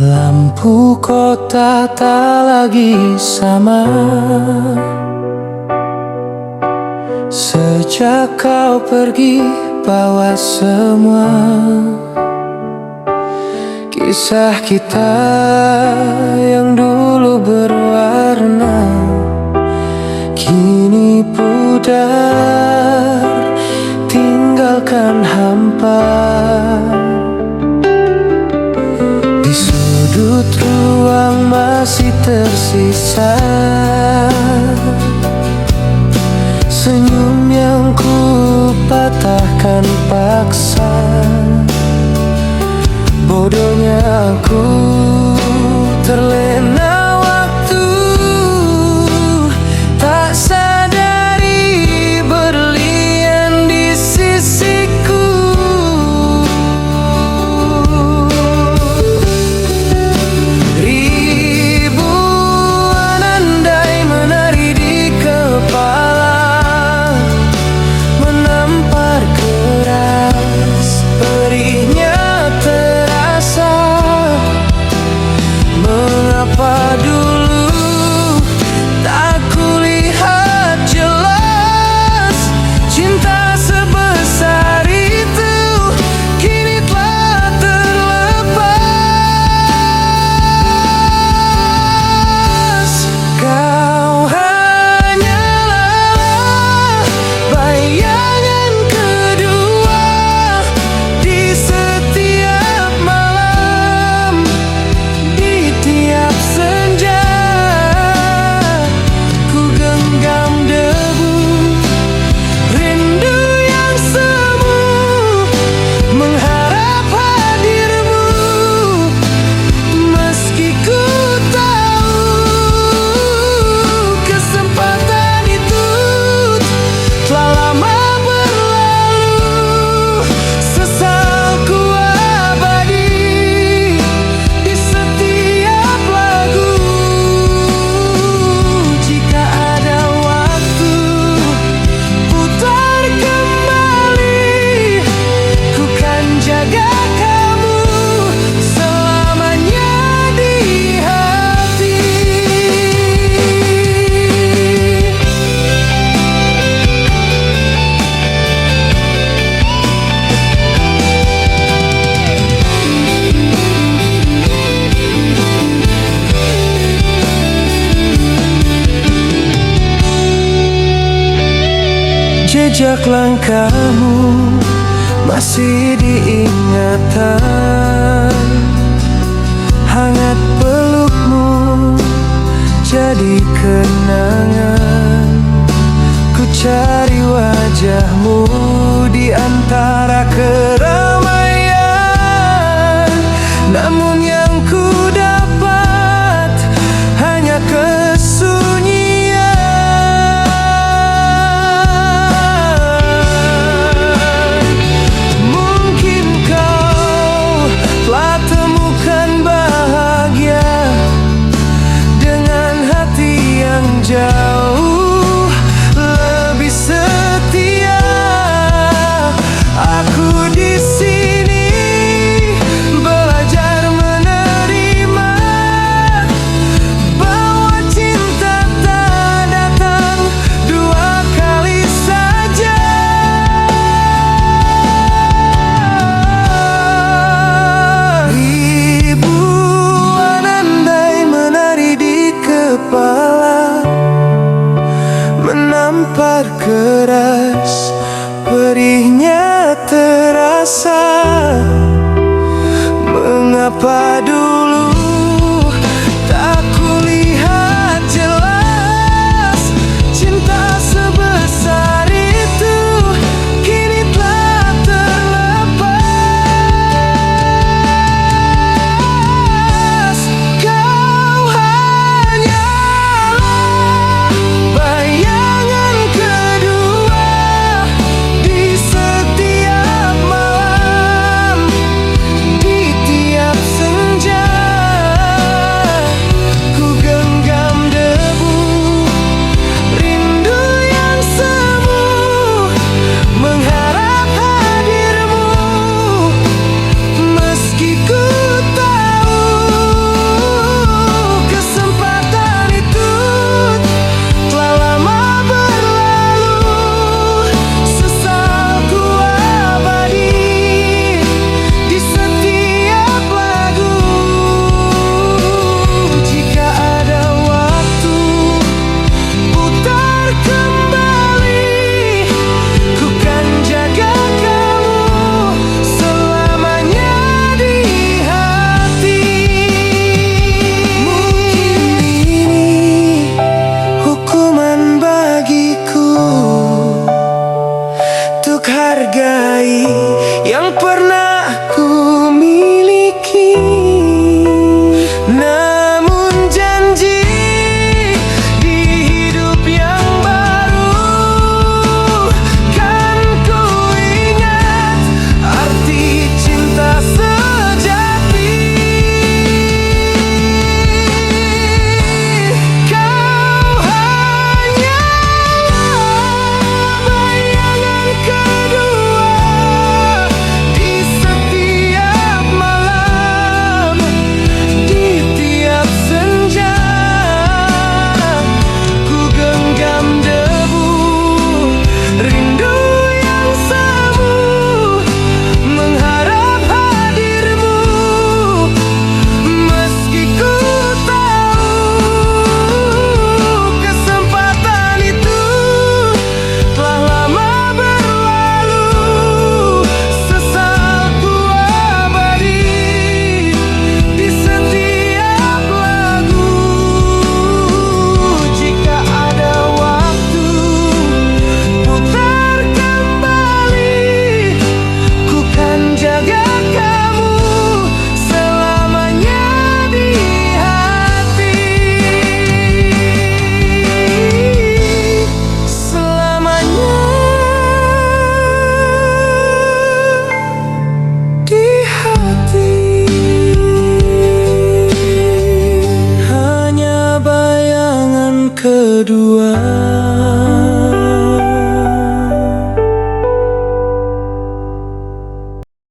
Lampu kota tak lagi sama. Sejak kau pergi bawa semua kisah kita yang dulu berwarna, kini pudar tinggalkan hampa. Di sudut ruang masih tersisa senyum yang ku patahkan paksa. Bodohnya aku terlena waktu, tak sadari berlian di sisiku. Ribuan andai menari di kepala, menampar keras, perihnya terasa. Mengapa dulu tak kulihat jelas cinta sebesar itu kini telah terlepas. Kau hanyalah bayangan kedua di setiap malam, di tiap senja. Ku genggam debu rindu yang semu, mengharap hadirmu, meski ku tahu kesempatan itu telah lama berlalu. Sesalku abadi di setiap lagu. Jika ada waktu putar kembali, ku kan jaga kamu selamanya di hati. Jejak langkahmu masih diingatan, hangat pelukmu jadi kenangan. Ku cari wajahmu di antara keramaian, namun yang ku dapat hanya kesunyian. Mungkin kau telah temukan bahagia dengan hati yang jauh lebih setia. Aku di sini belajar menerima bahwa cinta tak datang dua kali saja. Ribuan andai menari di kepala, menampar keras, perihnya terasa. Mengapa dulu